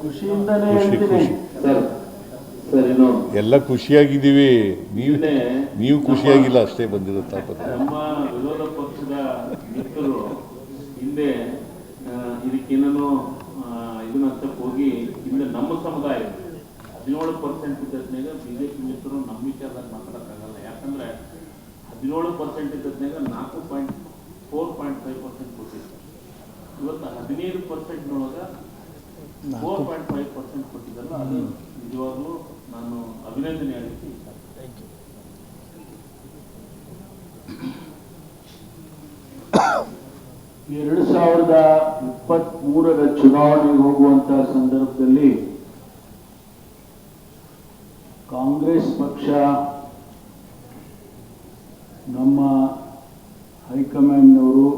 ಖುಷಿಯಿಂದಲೇ ಎಲ್ಲ ಖುಷಿಯಾಗಿದ್ದೀವಿ. ನೀವು ಖುಷಿಯಾಗಿಲ್ಲ ಅಷ್ಟೇ ಬಂದಿರುತ್ತೆ. ನಮ್ಮ ವಿರೋಧ ಪಕ್ಷದ ಮಿತ್ರರು ಹಿಂದೆ ಇದಕ್ಕೇನೋ ಇದನ್ನ ಹೋಗಿ ಹಿಂದೆ ನಮ್ಮ ಸಮುದಾಯ 17% ಇದ್ದದ್ನಾಗ ಬಿಜೆಪಿ ಮಿತ್ರರು ನಮ್ಮ ವಿಚಾರದಾಗ ಮಾತಾಡೋಕ್ಕಾಗಲ್ಲ. ಯಾಕಂದ್ರೆ 17% ಇದ್ದದ್ನಾಗ 4.5% ಕೊಟ್ಟಿದ್ದಾರೆ. ಇವತ್ತು 15%ನೊಳಗೆ 4.5% ಕೊಟ್ಟಿದ್ದಲ್ಲ, ಅದು ನಿಜವಾಗ್ಲೂ ನಾನು ಅಭಿನಂದನೆ ಹೇಳಲಿಕ್ಕೆ ಇಷ್ಟ. 2023 ಚುನಾವಣೆಗೆ ಹೋಗುವಂತಹ ಸಂದರ್ಭದಲ್ಲಿ ಕಾಂಗ್ರೆಸ್ ಪಕ್ಷ ನಮ್ಮ ಹೈಕಮಾಂಡ್ನವರು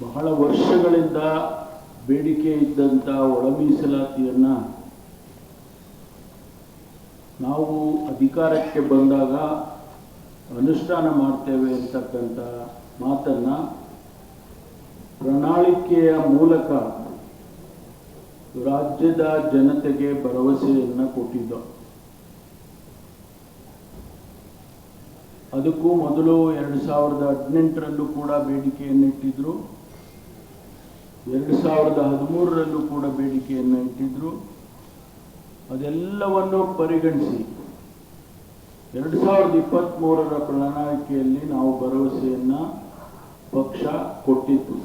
ಬಹಳ ವರ್ಷಗಳಿಂದ ಬೇಡಿಕೆ ಇದ್ದಂಥ ಒಳ ಮೀಸಲಾತಿಯನ್ನು ನಾವು ಅಧಿಕಾರಕ್ಕೆ ಬಂದಾಗ ಅನುಷ್ಠಾನ ಮಾಡ್ತೇವೆ ಅಂತಕ್ಕಂಥ ಮಾತನ್ನು ಪ್ರಣಾಳಿಕೆಯ ಮೂಲಕ ರಾಜ್ಯದ ಜನತೆಗೆ ಭರವಸೆಯನ್ನು ಕೊಟ್ಟಿದ್ದ. ಅದಕ್ಕೂ ಮೊದಲು 2018ರಲ್ಲೂ ಕೂಡ ಬೇಡಿಕೆಯನ್ನು ಇಟ್ಟಿದ್ರು, 2013ರಲ್ಲೂ ಕೂಡ ಬೇಡಿಕೆಯನ್ನು ಇಟ್ಟಿದ್ರು. ಅದೆಲ್ಲವನ್ನು ಪರಿಗಣಿಸಿ 2023ರ ಪ್ರಣಾಳಿಕೆಯಲ್ಲಿ ನಾವು ಭರವಸೆಯನ್ನು ಪಕ್ಷ ಕೊಟ್ಟಿತ್ತು.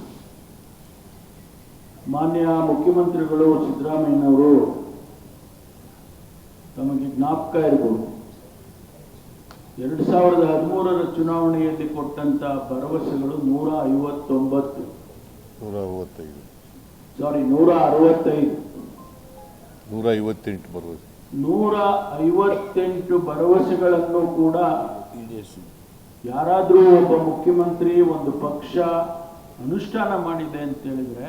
ಮಾನ್ಯ ಮುಖ್ಯಮಂತ್ರಿಗಳು ಸಿದ್ದರಾಮಯ್ಯನವರು ತಮಗೆ ಜ್ಞಾಪಕ ಇರಬಹುದು, 2013ರ ಚುನಾವಣೆಯಲ್ಲಿ ಕೊಟ್ಟಂತ ಭರವಸೆಗಳು 165 158 ಭರವಸೆಗಳನ್ನು ಕೂಡ ಯಾರಾದರೂ ಒಬ್ಬ ಮುಖ್ಯಮಂತ್ರಿ ಒಂದು ಪಕ್ಷ ಅನುಷ್ಠಾನ ಮಾಡಿದೆ ಅಂತ ಹೇಳಿದ್ರೆ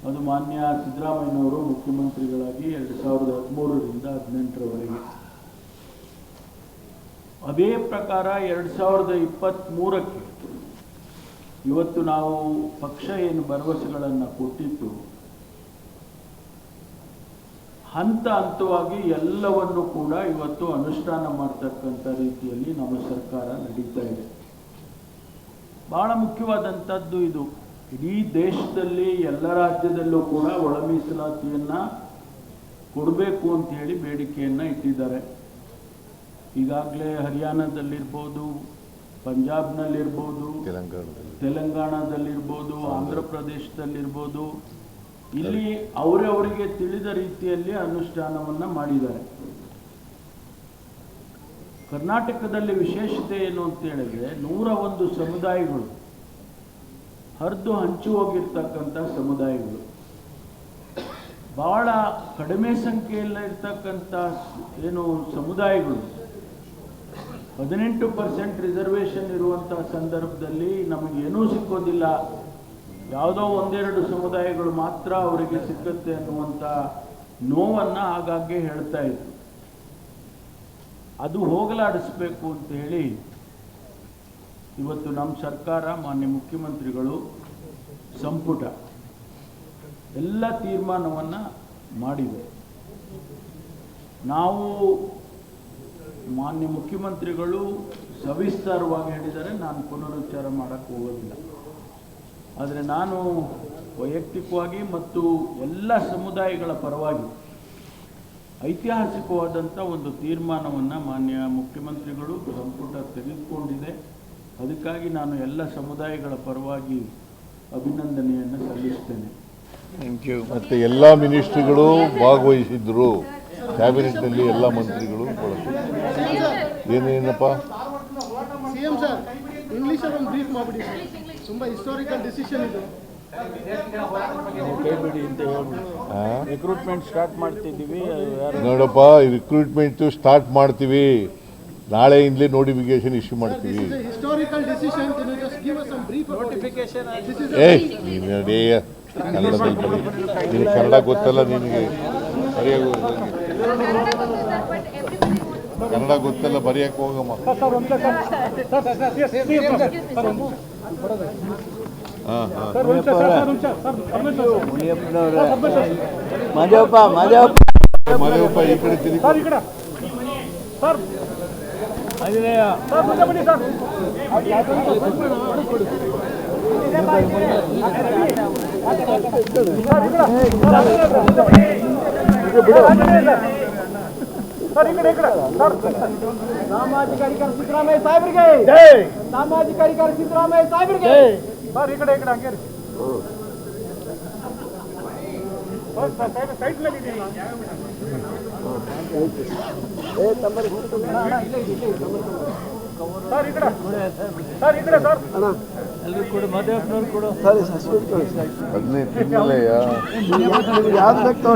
ಅದು ಮಾನ್ಯ ಸಿದ್ದರಾಮಯ್ಯನವರು ಮುಖ್ಯಮಂತ್ರಿಗಳಾಗಿ 2013ರಿಂದ 2018ರವರೆಗೆ. ಅದೇ ಪ್ರಕಾರ 2023ಕ್ಕೆ ಇವತ್ತು ನಾವು ಪಕ್ಷ ಏನು ಭರವಸೆಗಳನ್ನು ಕೊಟ್ಟಿತ್ತು, ಹಂತ ಹಂತವಾಗಿ ಎಲ್ಲವನ್ನು ಕೂಡ ಇವತ್ತು ಅನುಷ್ಠಾನ ಮಾಡ್ತಕ್ಕಂಥ ರೀತಿಯಲ್ಲಿ ನಮ್ಮ ಸರ್ಕಾರ ನಡೀತಾ ಇದೆ. ಬಹಳ ಮುಖ್ಯವಾದಂಥದ್ದು ಇದು. ಇಡೀ ದೇಶದಲ್ಲಿ ಎಲ್ಲ ರಾಜ್ಯದಲ್ಲೂ ಕೂಡ ಒಳ ಮೀಸಲಾತಿಯನ್ನು ಕೊಡಬೇಕು ಅಂತ ಹೇಳಿ ಬೇಡಿಕೆಯನ್ನು ಇಟ್ಟಿದ್ದಾರೆ. ಈಗಾಗಲೇ ಹರಿಯಾಣದಲ್ಲಿರ್ಬೋದು, ಪಂಜಾಬ್ನಲ್ಲಿರ್ಬೋದು, ತೆಲಂಗಾಣದಲ್ಲಿರ್ಬೋದು, ಆಂಧ್ರ ಪ್ರದೇಶದಲ್ಲಿರ್ಬೋದು, ಇಲ್ಲಿ ಅವರವರಿಗೆ ತಿಳಿದ ರೀತಿಯಲ್ಲಿ ಅನುಷ್ಠಾನವನ್ನು ಮಾಡಿದ್ದಾರೆ. ಕರ್ನಾಟಕದಲ್ಲಿ ವಿಶೇಷತೆ ಏನು ಅಂತ ಹೇಳಿದ್ರೆ 101 ಸಮುದಾಯಗಳು ಹರಿದು ಹಂಚಿ ಹೋಗಿರ್ತಕ್ಕಂಥ ಸಮುದಾಯಗಳು, ಬಹಳ ಕಡಿಮೆ ಸಂಖ್ಯೆಯಲ್ಲಿ ಇರ್ತಕ್ಕಂಥ ಏನು ಸಮುದಾಯಗಳು 18% ರಿಸರ್ವೇಷನ್ ಇರುವಂಥ ಸಂದರ್ಭದಲ್ಲಿ ನಮಗೇನೂ ಸಿಕ್ಕೋದಿಲ್ಲ, ಯಾವುದೋ ಒಂದೆರಡು ಸಮುದಾಯಗಳು ಮಾತ್ರ ಅವರಿಗೆ ಸಿಕ್ಕತ್ತೆ ಅನ್ನುವಂಥ ನೋವನ್ನು ಆಗಾಗ್ಗೆ ಹೇಳ್ತಾ ಇದ್ರು. ಅದು ಹೋಗಲಾಡಿಸಬೇಕು ಅಂತ ಹೇಳಿ ಇವತ್ತು ನಮ್ಮ ಸರ್ಕಾರ, ಮಾನ್ಯ ಮುಖ್ಯಮಂತ್ರಿಗಳು, ಸಂಪುಟ ಎಲ್ಲ ತೀರ್ಮಾನವನ್ನು ಮಾಡಿದೆ. ನಾವು ಮಾನ್ಯ ಮುಖ್ಯಮಂತ್ರಿಗಳು ಸವಿಸ್ತಾರವಾಗಿ ಹೇಳಿದ್ದಾರೆ, ನಾನು ಪುನರುಚ್ಚಾರ ಮಾಡೋಕ್ಕೆ ಹೋಗೋದಿಲ್ಲ. ಆದರೆ ನಾನು ವೈಯಕ್ತಿಕವಾಗಿ ಮತ್ತು ಎಲ್ಲ ಸಮುದಾಯಗಳ ಪರವಾಗಿ ಐತಿಹಾಸಿಕವಾದಂಥ ಒಂದು ತೀರ್ಮಾನವನ್ನು ಮಾನ್ಯ ಮುಖ್ಯಮಂತ್ರಿಗಳು ಸಂಪುಟ ತೆಗೆದುಕೊಂಡಿದೆ. ಅದಕ್ಕಾಗಿ ನಾನು ಎಲ್ಲ ಸಮುದಾಯಗಳ ಪರವಾಗಿ ಅಭಿನಂದನೆಯನ್ನು ಸಲ್ಲಿಸ್ತೇನೆ. Thank you. ಮತ್ತು ಎಲ್ಲ ಮಿನಿಸ್ಟ್ರಿಗಳು ಭಾಗವಹಿಸಿದ್ರು, ಕ್ಯಾಬಿನೆಟ್ನಲ್ಲಿ ಎಲ್ಲ ಮಂತ್ರಿಗಳು. ಏನೇನಪ್ಪ ಸಿಎಂ ಸರ್ ಇಂಗ್ಲಿಷಲ್ಲಿ ಒಂದು ಬ್ರೀಫ್ ಮಾಡಿಬಿಡಿ ಸರ್, ತುಂಬ ಹಿಸ್ಟಾರಿಕಲ್ ಡಿಸಿಷನ್ ಇದು. ಕೈ ಬಿಡಿ ಅಂತ ಹೇಳ್ಬಿಡಿ. ರಿಕ್ರೂಟ್ಮೆಂಟ್ ಸ್ಟಾರ್ಟ್ ಮಾಡ್ತಿದ್ದೀವಿ. ನೋಡಪ್ಪ, ರಿಕ್ರೂಟ್ಮೆಂಟು ಸ್ಟಾರ್ಟ್ ಮಾಡ್ತೀವಿ, ನಾಳೆಯಿಂದಲೇ ನೋಟಿಫಿಕೇಶನ್ ಇಶ್ಯೂ ಮಾಡ್ತೀವಿ. Historical decision, just give us some brief notification. ನೀನು ನೋಡಿ ಕನ್ನಡದಲ್ಲಿ ಬರೀ, ನೀನು ಕನ್ನಡ ಗೊತ್ತಲ್ಲ, ನಿನಗೆ ಬರೆಯೋದು ಕನ್ನಡ ಗೊತ್ತಲ್ಲ, ಬರೆಯಕ್ಕೆ ಹೋಗಮ್ಮ. ಹಾಂ ಹಾಂ ಮಾದೇವಪ್ಪ ಮದುವಪ್ಪ ಈ ಕಡೆ ತಿರುಗಿ ಸಾಮಾಜಿಕ ಅಧಿಕಾರಿ ಸಿದ್ದರಾಮಯ್ಯ ಸಾಹೇಬ್ರಿಗೆ ಸಾಮಾಜಿಕ ಅಧಿಕಾರಿ ಸಿದ್ದರಾಮಯ್ಯ ಸಾಹೇಬ್ರಿಗೆ ಸರ್ ಈ ಕಡೆ ಹಂಗೆ ಎಲ್ಲರೂ ಕೂಡ ಮಾದೇವಪ್ಪನವ್ರು ಕೂಡ 15 ತಿಂಗಳಯ್ಯ ಯಾವ್ದು ಬೇಕು